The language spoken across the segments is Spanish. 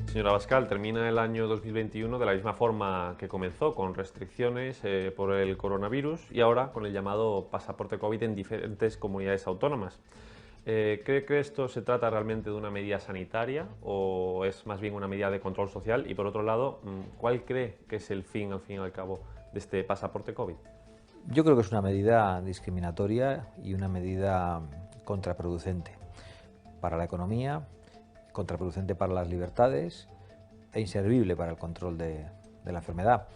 Señora Abascal, termina el año 2021 de la misma forma que comenzó, con restricciones por el coronavirus y ahora con el llamado pasaporte COVID en diferentes comunidades autónomas. ¿Cree que esto se trata realmente de una medida sanitaria o es más bien una medida de control social? Y por otro lado, ¿cuál cree que es el fin, al fin y al cabo, de este pasaporte COVID? Yo creo que es una medida discriminatoria y una medida contraproducente para la economía, contraproducente para las libertades e inservible para el control de la enfermedad.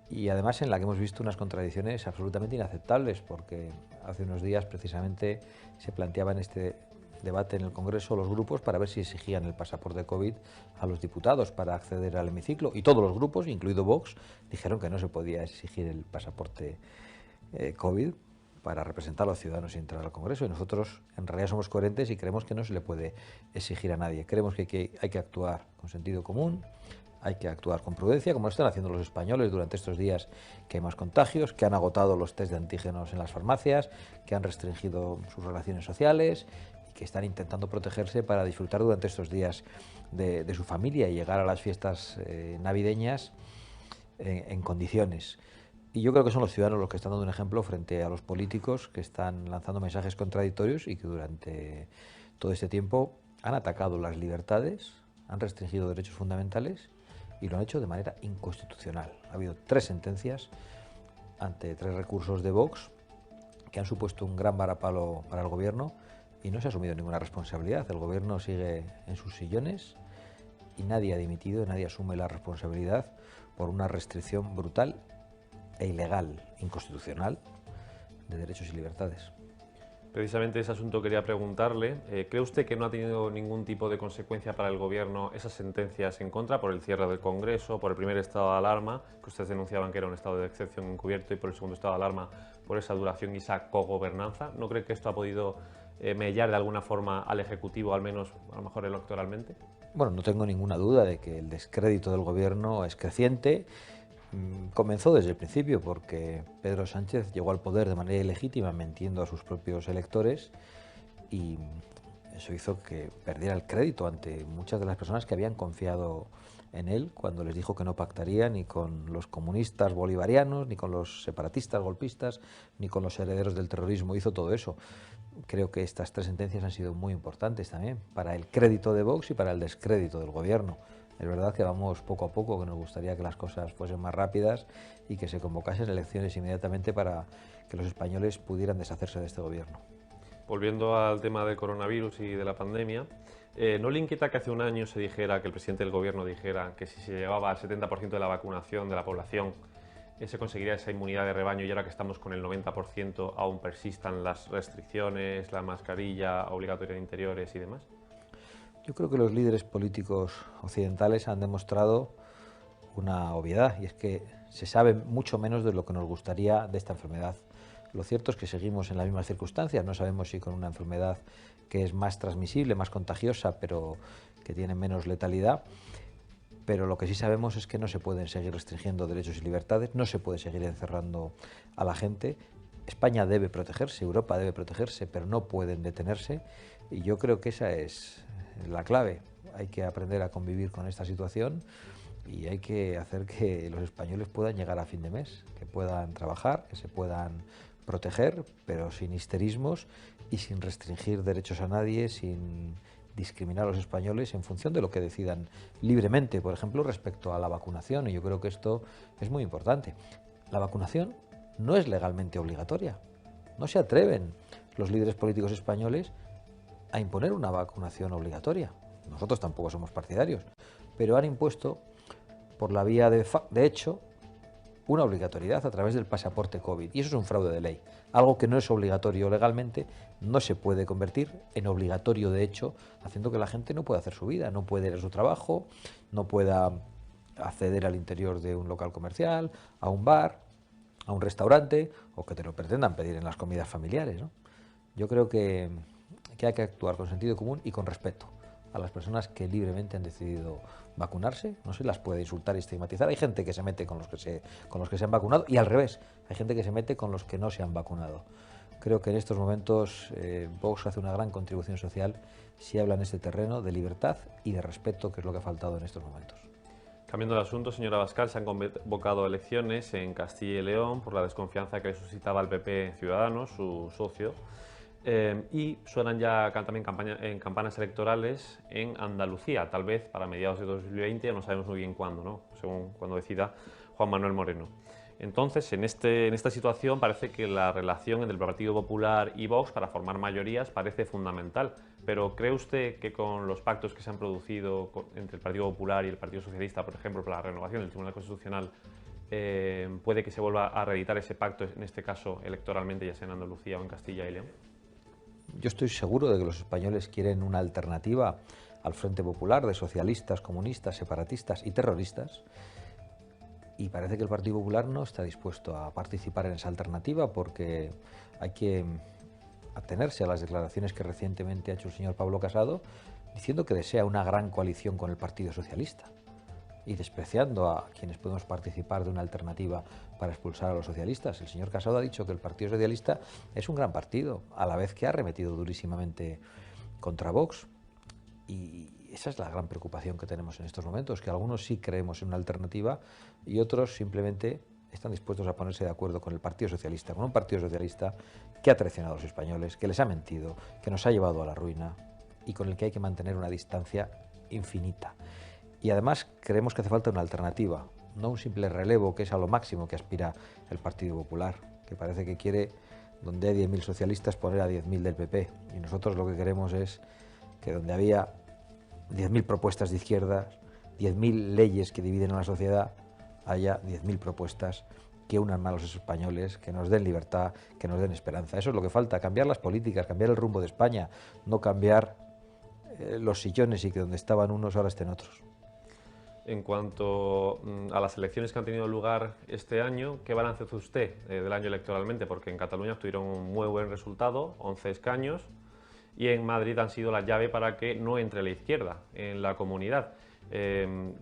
Y además en la que hemos visto unas contradicciones absolutamente inaceptables, porque hace unos días precisamente se planteaba en este debate en el Congreso los grupos para ver si exigían el pasaporte COVID a los diputados para acceder al hemiciclo, y todos los grupos, incluido Vox, dijeron que no se podía exigir el pasaporte COVID para representar a los ciudadanos y entrar al Congreso, y nosotros en realidad somos coherentes y creemos que no se le puede exigir a nadie. Creemos que hay que actuar con sentido común, hay que actuar con prudencia, como lo están haciendo los españoles durante estos días que hay más contagios, que han agotado los test de antígenos en las farmacias, que han restringido sus relaciones sociales y que están intentando protegerse para disfrutar durante estos días de su familia y llegar a las fiestas navideñas en condiciones. Y yo creo que son los ciudadanos los que están dando un ejemplo frente a los políticos que están lanzando mensajes contradictorios y que durante todo este tiempo han atacado las libertades, han restringido derechos fundamentales y lo han hecho de manera inconstitucional. Ha habido 3 sentencias ante 3 recursos de Vox que han supuesto un gran varapalo para el gobierno y no se ha asumido ninguna responsabilidad. El gobierno sigue en sus sillones y nadie ha dimitido, nadie asume la responsabilidad por una restricción brutal e ilegal, inconstitucional, de derechos y libertades. Precisamente ese asunto quería preguntarle. ¿Cree usted que no ha tenido ningún tipo de consecuencia para el Gobierno esas sentencias en contra por el cierre del Congreso, por el primer estado de alarma, que ustedes denunciaban que era un estado de excepción encubierto, y por el segundo estado de alarma, por esa duración y esa cogobernanza? ¿No cree que esto ha podido mellar de alguna forma al Ejecutivo, al menos a lo mejor electoralmente? Bueno, no tengo ninguna duda de que el descrédito del Gobierno es creciente. Comenzó desde el principio porque Pedro Sánchez llegó al poder de manera ilegítima, mintiendo a sus propios electores, y eso hizo que perdiera el crédito ante muchas de las personas que habían confiado en él cuando les dijo que no pactaría ni con los comunistas bolivarianos, ni con los separatistas golpistas, ni con los herederos del terrorismo. Hizo todo eso. Creo que estas 3 sentencias han sido muy importantes también para el crédito de Vox y para el descrédito del Gobierno. Es verdad que vamos poco a poco, que nos gustaría que las cosas fuesen más rápidas y que se convocasen elecciones inmediatamente para que los españoles pudieran deshacerse de este gobierno. Volviendo al tema del coronavirus y de la pandemia, ¿no le inquieta que hace un año se dijera, que el presidente del Gobierno dijera que si se llevaba al 70% de la vacunación de la población se conseguiría esa inmunidad de rebaño, y ahora que estamos con el 90% aún persistan las restricciones, la mascarilla obligatoria de interiores y demás? Yo creo que los líderes políticos occidentales han demostrado una obviedad, y es que se sabe mucho menos de lo que nos gustaría de esta enfermedad. Lo cierto es que seguimos en las mismas circunstancias, no sabemos si con una enfermedad que es más transmisible, más contagiosa, pero que tiene menos letalidad. Pero lo que sí sabemos es que no se pueden seguir restringiendo derechos y libertades, no se puede seguir encerrando a la gente. España debe protegerse, Europa debe protegerse, pero no pueden detenerse, y yo creo que esa es la clave. Hay que aprender a convivir con esta situación y hay que hacer que los españoles puedan llegar a fin de mes, que puedan trabajar, que se puedan proteger, pero sin histerismos y sin restringir derechos a nadie, sin discriminar a los españoles en función de lo que decidan libremente, por ejemplo, respecto a la vacunación. Y yo creo que esto es muy importante. La vacunación no es legalmente obligatoria. No se atreven los líderes políticos españoles a imponer una vacunación obligatoria. Nosotros tampoco somos partidarios, pero han impuesto por la vía de hecho una obligatoriedad a través del pasaporte COVID, y eso es un fraude de ley. Algo que no es obligatorio legalmente no se puede convertir en obligatorio de hecho, haciendo que la gente no pueda hacer su vida, no pueda ir a su trabajo, no pueda acceder al interior de un local comercial, a un bar, a un restaurante, o que te lo pretendan pedir en las comidas familiares, ¿no? Yo creo que hay que actuar con sentido común y con respeto a las personas que libremente han decidido vacunarse. No se las puede insultar y estigmatizar. Hay gente que se mete con los que se han vacunado, y al revés, hay gente que se mete con los que no se han vacunado. Creo que en estos momentos Vox hace una gran contribución social si habla en este terreno de libertad y de respeto, que es lo que ha faltado en estos momentos. Cambiando de asunto, señora Abascal, se han convocado elecciones en Castilla y León por la desconfianza que le suscitaba al PP Ciudadanos, su socio, y suenan ya también campanas electorales en Andalucía, tal vez para mediados de 2020, no sabemos muy bien cuándo, ¿no? Según cuando decida Juan Manuel Moreno. Entonces, en esta situación parece que la relación entre el Partido Popular y Vox para formar mayorías parece fundamental, pero ¿cree usted que con los pactos que se han producido entre el Partido Popular y el Partido Socialista, por ejemplo, para la renovación del Tribunal Constitucional, puede que se vuelva a reeditar ese pacto, en este caso electoralmente, ya sea en Andalucía o en Castilla y León? Yo estoy seguro de que los españoles quieren una alternativa al Frente Popular de socialistas, comunistas, separatistas y terroristas, y parece que el Partido Popular no está dispuesto a participar en esa alternativa porque hay que atenerse a las declaraciones que recientemente ha hecho el señor Pablo Casado diciendo que desea una gran coalición con el Partido Socialista y despreciando a quienes podemos participar de una alternativa para expulsar a los socialistas. El señor Casado ha dicho que el Partido Socialista es un gran partido, a la vez que ha arremetido durísimamente contra Vox. Y esa es la gran preocupación que tenemos en estos momentos, que algunos sí creemos en una alternativa y otros simplemente están dispuestos a ponerse de acuerdo con el Partido Socialista, con un Partido Socialista que ha traicionado a los españoles, que les ha mentido, que nos ha llevado a la ruina y con el que hay que mantener una distancia infinita. Y además creemos que hace falta una alternativa, no un simple relevo, que es a lo máximo que aspira el Partido Popular, que parece que quiere, donde hay 10.000 socialistas, poner a 10.000 del PP. Y nosotros lo que queremos es que donde había 10.000 propuestas de izquierdas, 10.000 leyes que dividen a la sociedad, haya 10.000 propuestas que unan a los españoles, que nos den libertad, que nos den esperanza. Eso es lo que falta, cambiar las políticas, cambiar el rumbo de España, no cambiar los sillones y que donde estaban unos ahora estén otros. En cuanto a las elecciones que han tenido lugar este año, ¿qué balance hace usted del año electoralmente? Porque en Cataluña obtuvieron un muy buen resultado, 11 escaños, y en Madrid han sido la llave para que no entre la izquierda en la comunidad.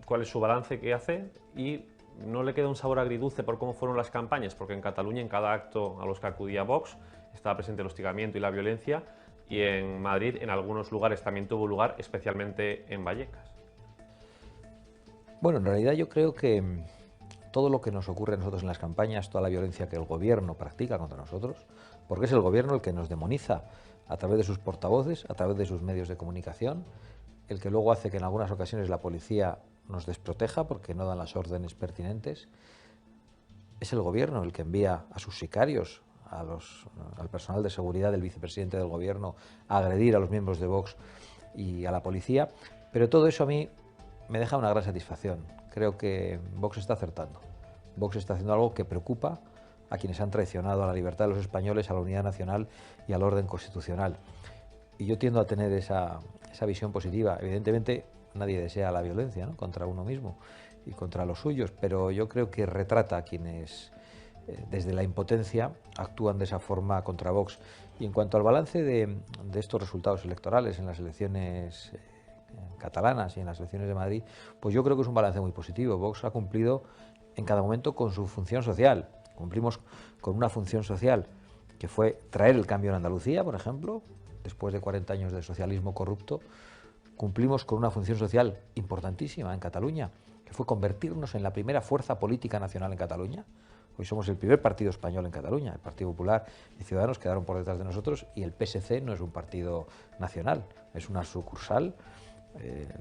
¿Cuál es su balance que hace? Y ¿no le queda un sabor agridulce por cómo fueron las campañas? Porque en Cataluña, en cada acto a los que acudía Vox, estaba presente el hostigamiento y la violencia, y en Madrid, en algunos lugares también tuvo lugar, especialmente en Vallecas. Bueno, en realidad yo creo que todo lo que nos ocurre a nosotros en las campañas, toda la violencia que el gobierno practica contra nosotros, porque es el gobierno el que nos demoniza a través de sus portavoces, a través de sus medios de comunicación, el que luego hace que en algunas ocasiones la policía nos desproteja porque no dan las órdenes pertinentes. Es el gobierno el que envía a sus sicarios, al personal de seguridad del vicepresidente del gobierno, a agredir a los miembros de Vox y a la policía, pero todo eso a mí me deja una gran satisfacción. Creo que Vox está acertando. Vox está haciendo algo que preocupa a quienes han traicionado a la libertad de los españoles, a la unidad nacional y al orden constitucional. Y yo tiendo a tener esa visión positiva. Evidentemente, nadie desea la violencia, ¿no?, contra uno mismo y contra los suyos, pero yo creo que retrata a quienes desde la impotencia actúan de esa forma contra Vox. Y en cuanto al balance de estos resultados electorales en las elecciones catalanas y en las elecciones de Madrid, pues yo creo que es un balance muy positivo. Vox ha cumplido en cada momento con su función social. Cumplimos con una función social que fue traer el cambio en Andalucía, por ejemplo, después de 40 años de socialismo corrupto. Cumplimos con una función social importantísima en Cataluña, que fue convertirnos en la primera fuerza política nacional en Cataluña. Hoy somos el primer partido español en Cataluña. El Partido Popular y Ciudadanos quedaron por detrás de nosotros y el PSC no es un partido nacional, es una sucursal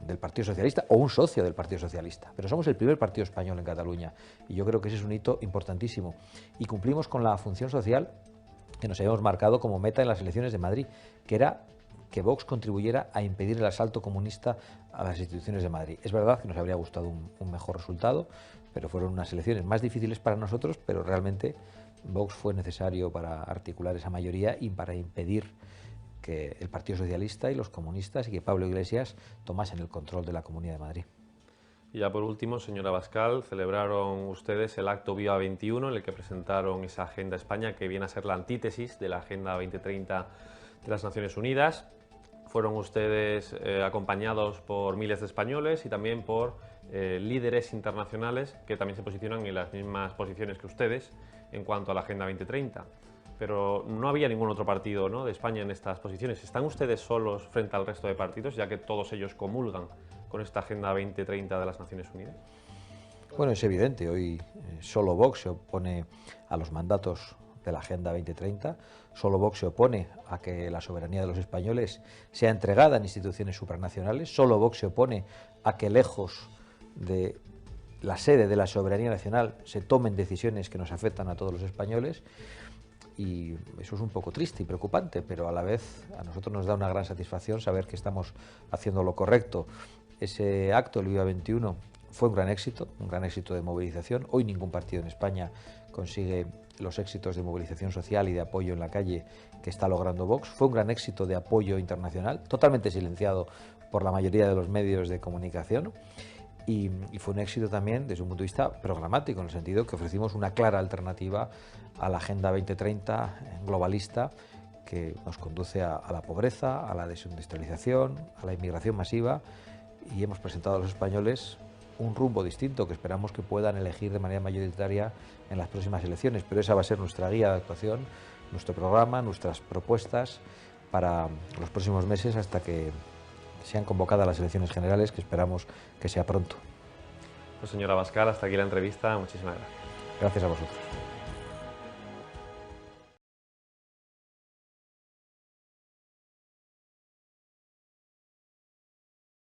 del Partido Socialista o un socio del Partido Socialista. Pero somos el primer partido español en Cataluña y yo creo que ese es un hito importantísimo. Y cumplimos con la función social que nos habíamos marcado como meta en las elecciones de Madrid, que era que Vox contribuyera a impedir el asalto comunista a las instituciones de Madrid. Es verdad que nos habría gustado un mejor resultado, pero fueron unas elecciones más difíciles para nosotros, pero realmente Vox fue necesario para articular esa mayoría y para impedir que el Partido Socialista y los comunistas y que Pablo Iglesias tomasen el control de la Comunidad de Madrid. Y ya por último, señora Abascal, celebraron ustedes el acto Viva 21 en el que presentaron esa Agenda España que viene a ser la antítesis de la Agenda 2030 de las Naciones Unidas. Fueron ustedes acompañados por miles de españoles y también por líderes internacionales que también se posicionan en las mismas posiciones que ustedes en cuanto a la Agenda 2030. pero no había ningún otro partido, ¿no?, de España en estas posiciones. ¿Están ustedes solos frente al resto de partidos, ya que todos ellos comulgan con esta Agenda 2030 de las Naciones Unidas? Bueno, es evidente, hoy solo Vox se opone a los mandatos de la Agenda 2030, solo Vox se opone a que la soberanía de los españoles sea entregada en instituciones supranacionales, solo Vox se opone a que lejos de la sede de la soberanía nacional se tomen decisiones que nos afectan a todos los españoles, y eso es un poco triste y preocupante, pero a la vez a nosotros nos da una gran satisfacción saber que estamos haciendo lo correcto. Ese acto, el Viva 21, fue un gran éxito de movilización. Hoy ningún partido en España consigue los éxitos de movilización social y de apoyo en la calle que está logrando Vox. Fue un gran éxito de apoyo internacional, totalmente silenciado por la mayoría de los medios de comunicación. Y fue un éxito también desde un punto de vista programático, en el sentido que ofrecimos una clara alternativa a la Agenda 2030 globalista, que nos conduce a la pobreza, a la desindustrialización, a la inmigración masiva, y hemos presentado a los españoles un rumbo distinto que esperamos que puedan elegir de manera mayoritaria en las próximas elecciones. Pero esa va a ser nuestra guía de actuación, nuestro programa, nuestras propuestas para los próximos meses hasta que sean convocadas las elecciones generales, que esperamos que sea pronto. Pues señora Abascal, hasta aquí la entrevista. Muchísimas gracias. Gracias a vosotros.